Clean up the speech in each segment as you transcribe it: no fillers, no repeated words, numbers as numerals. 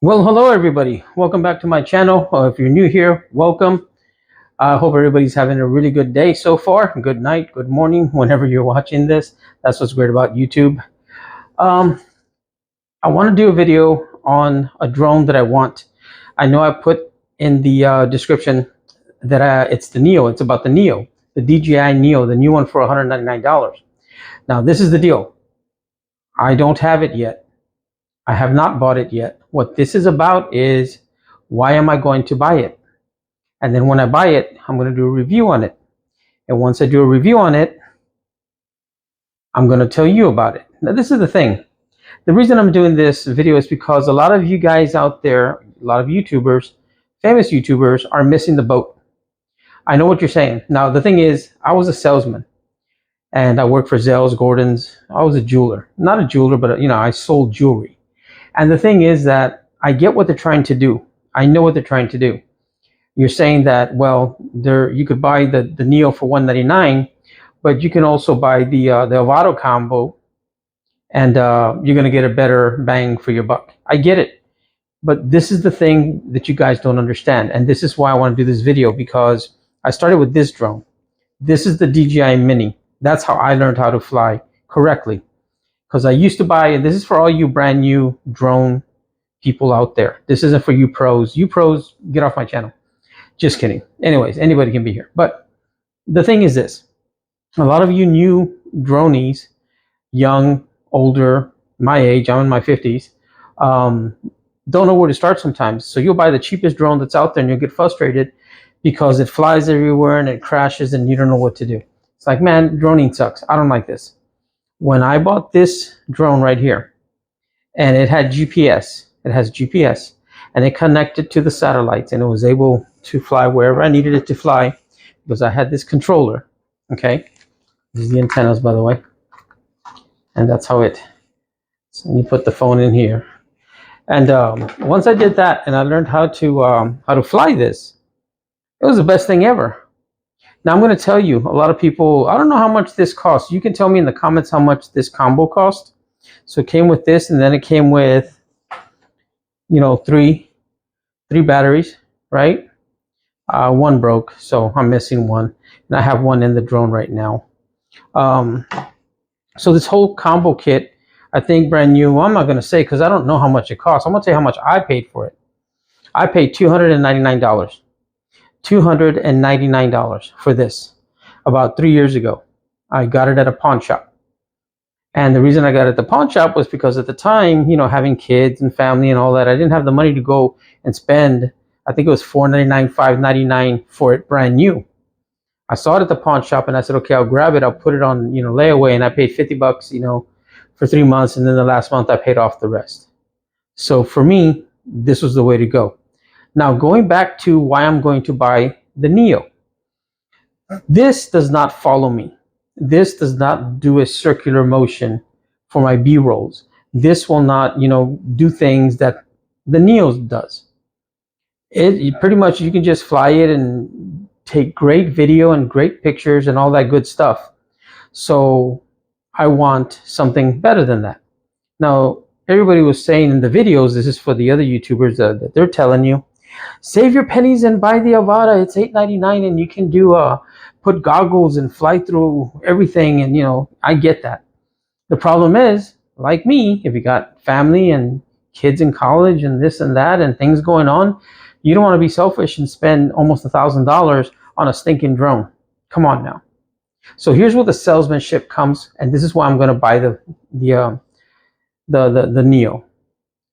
Well, hello everybody. Welcome back to my channel. If you're new here, welcome. I hope everybody's having a really good day so far. Good night, good morning, whenever you're watching this. That's what's great about YouTube. Um, I want to do a video on a drone that I want. I know I put in the description that it's the Neo. It's about the Neo, the DJI Neo, the new one for $199. Now, this is the deal. I don't have it yet. I have not bought it yet. What this is about is, why am I going to buy it? And then when I buy it, I'm going to do a review on it. And once I do a review on it, I'm going to tell you about it. Now, this is the thing. The reason I'm doing this video is because a lot of you guys out there, a lot of YouTubers, famous YouTubers, are missing the boat. I know what you're saying. Now, the thing is, I was a salesman. And I worked for Zales, Gordon's. I was a jeweler. Not a jeweler, but I sold jewelry. And the thing is that I get what they're trying to do. I know what they're trying to do. You're saying that, well, you could buy the Neo for $199, but you can also buy the Avado combo, and you're going to get a better bang for your buck. I get it. But this is the thing that you guys don't understand. And this is why I want to do this video, because I started with this drone. This is the DJI Mini. That's how I learned how to fly correctly. Because I used to buy, and this is for all you brand new drone people out there. This isn't for you pros. You pros, get off my channel. Just kidding. Anyways, anybody can be here. But the thing is this. A lot of you new dronies, young, older, my age, I'm in my 50s, don't know where to start sometimes. So you'll buy the cheapest drone that's out there and you'll get frustrated because it flies everywhere and it crashes and you don't know what to do. It's like, man, droning sucks. I don't like this. When I bought this drone right here, and it had GPS, it has GPS, and it connected to the satellites, and it was able to fly wherever I needed it to fly, because I had this controller. Okay, this is the antennas, by the way, and that's how it. So you put the phone in here, and once I did that, and I learned how to fly this, it was the best thing ever. Now I'm going to tell you, a lot of people, I don't know how much this costs. You can tell me in the comments how much this combo cost. So it came with this, and then it came with, three batteries, right? One broke, so I'm missing one, and I have one in the drone right now. So this whole combo kit, I think brand new. Well, I'm not going to say because I don't know how much it costs. I'm going to tell you how much I paid for it. I paid $299. $299 for this about 3 years ago. I got it at a pawn shop. And the reason I got it at the pawn shop was because at the time, having kids and family and all that, I didn't have the money to go and spend, I think it was $499, $599 for it brand new. I saw it at the pawn shop and I said, okay, I'll grab it. I'll put it on, layaway, and I paid $50, for 3 months. And then the last month I paid off the rest. So for me, this was the way to go. Now, going back to why I'm going to buy the Neo. This does not follow me. This does not do a circular motion for my B-rolls. This will not, do things that the Neo does. It pretty much, you can just fly it and take great video and great pictures and all that good stuff. So I want something better than that. Now, everybody was saying in the videos, this is for the other YouTubers that they're telling you, save your pennies and buy the Avada. It's $899 and you can do put goggles and fly through everything. And I get that. The problem is, like me, if you got family and kids in college and this and that and things going on, you don't want to be selfish and spend almost $1,000 on a stinking drone. Come on now. So here's where the salesmanship comes, and this is why I'm going to buy the Neo.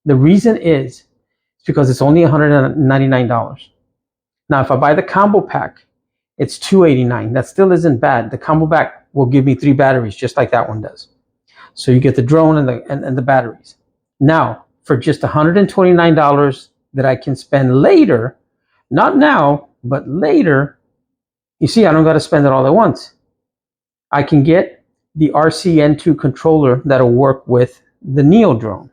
The reason is because it's only $199. Now, if I buy the combo pack, it's $289. That still isn't bad. The combo pack will give me 3 batteries, just like that one does. So you get the drone and the batteries. Now, for just $129 that I can spend later, not now, but later, you see, I don't got to spend it all at once. I can get the RCN2 controller that'll work with the Neo drone.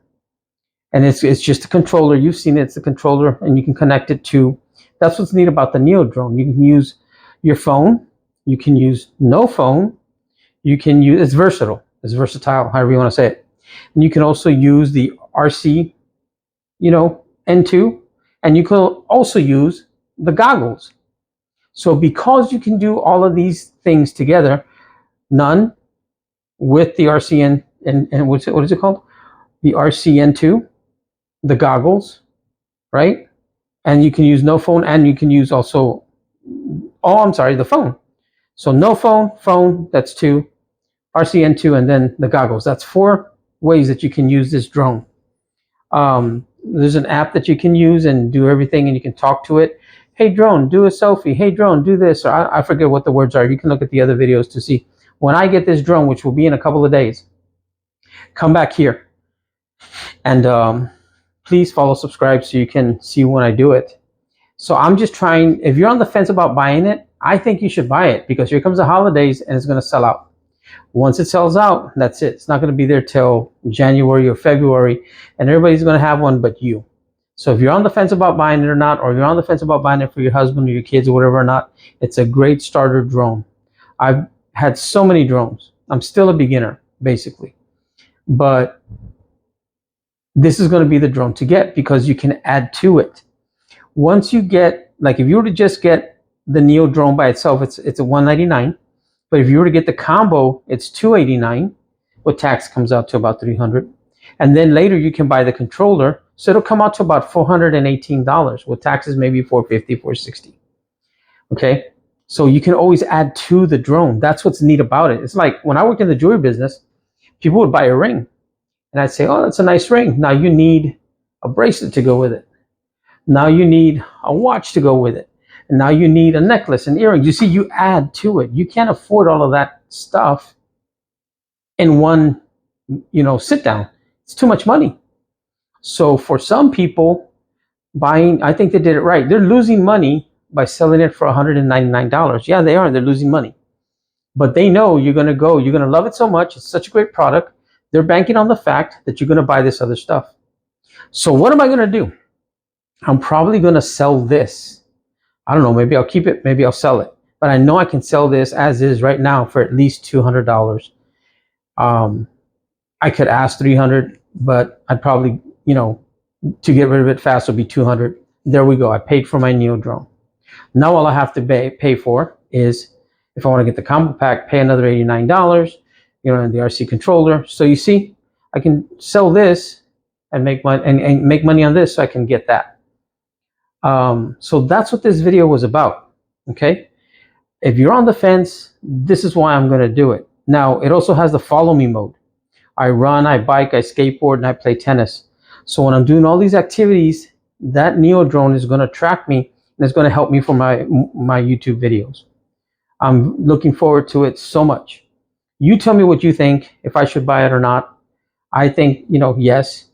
And it's just a controller. You've seen it. It's a controller, and you can connect it to. That's what's neat about the Neo drone. You can use your phone. You can use no phone. You can use. It's versatile. It's versatile, however you want to say it. And you can also use the RC, N2, and you can also use the goggles. So because you can do all of these things together, none with the RCN and what is it called? The RCN2, the goggles, right? And you can use no phone, and you can use also, oh, I'm sorry, the phone. So no phone, that's 2, RCN2, and then the goggles. That's 4 ways that you can use this drone. There's an app that you can use and do everything, and you can talk to it. Hey drone, do a selfie. Hey drone, do this. Or I forget what the words are. You can look at the other videos to see. When I get this drone, which will be in a couple of days, come back here and please follow, subscribe, so you can see when I do it. So I'm just trying, if you're on the fence about buying it, I think you should buy it, because here comes the holidays and it's going to sell out. Once it sells out, that's it. It's not going to be there till January or February, and everybody's going to have one but you. So if you're on the fence about buying it or not, or you're on the fence about buying it for your husband or your kids or whatever or not, it's a great starter drone. I've had so many drones. I'm still a beginner, basically. But this is going to be the drone to get, because you can add to it. Once you get, like if you were to just get the Neo drone by itself, it's a $199. But if you were to get the combo, it's $289. With tax comes out to about $300. And then later you can buy the controller, so it'll come out to about $418. With taxes, maybe $450, $460. Okay, so you can always add to the drone. That's what's neat about it. It's like when I worked in the jewelry business, people would buy a ring, and I'd say, "Oh, that's a nice ring." Now you need a bracelet to go with it. Now you need a watch to go with it. And now you need a necklace and earrings. You see, you add to it. You can't afford all of that stuff in one, sit down. It's too much money. So for some people, buying, I think they did it right. They're losing money by selling it for $199. Yeah, they are. They're losing money. But they know you're going to love it so much. It's such a great product. They're banking on the fact that you're going to buy this other stuff. So what am I going to do? I'm probably going to sell this. I don't know, maybe I'll keep it, maybe I'll sell it. But I know I can sell this as is right now for at least $200. I could ask $300, but I'd probably, to get rid of it fast would be $200. There we go. I paid for my Neo drone. Now all I have to pay for is, if I want to get the combo pack, pay another $89, and the RC controller. So you see, I can sell this and make money, and make money on this, so I can get that. So that's what this video was about. Okay, if you're on the fence, this is why I'm going to do it. Now it also has the follow me mode. I run, I bike, I skateboard, and I play tennis. So when I'm doing all these activities, that Neo drone is going to track me, and it's going to help me for my YouTube videos. I'm looking forward to it so much. You tell me what you think, if I should buy it or not. I think, yes,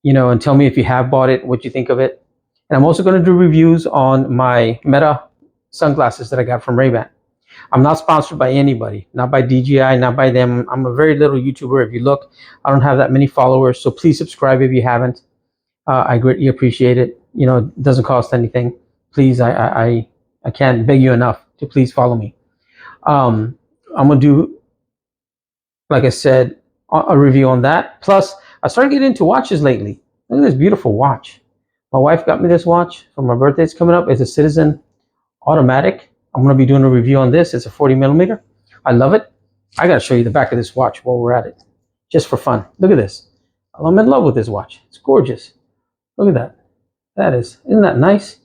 and tell me if you have bought it, what you think of it. And I'm also going to do reviews on my Meta sunglasses that I got from Ray-Ban. I'm not sponsored by anybody, not by DJI, not by them. I'm a very little YouTuber. If you look, I don't have that many followers. So please subscribe if you haven't. I greatly appreciate it. It doesn't cost anything. Please, I can't beg you enough to please follow me. I'm going to do, like I said, a review on that. Plus, I started getting into watches lately. Look at this beautiful watch. My wife got me this watch for my birthday. It's coming up. It's a Citizen automatic. I'm going to be doing a review on this. It's a 40 millimeter. I love it. I got to show you the back of this watch while we're at it, just for fun. Look at this. I'm in love with this watch. It's gorgeous. Look at that. Isn't that nice?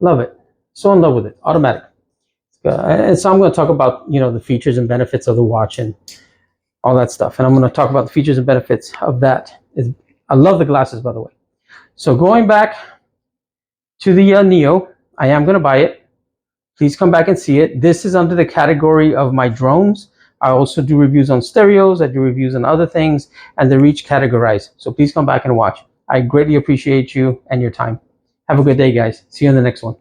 Love it. So in love with it. Automatic. And so I'm going to talk about, the features and benefits of the watch and all that stuff. And I'm going to talk about the features and benefits of that. I love the glasses, by the way. So going back to the Neo, I am going to buy it. Please come back and see it. This is under the category of my drones. I also do reviews on stereos. I do reviews on other things, and they're each categorized. So please come back and watch. I greatly appreciate you and your time. Have a good day, guys. See you in the next one.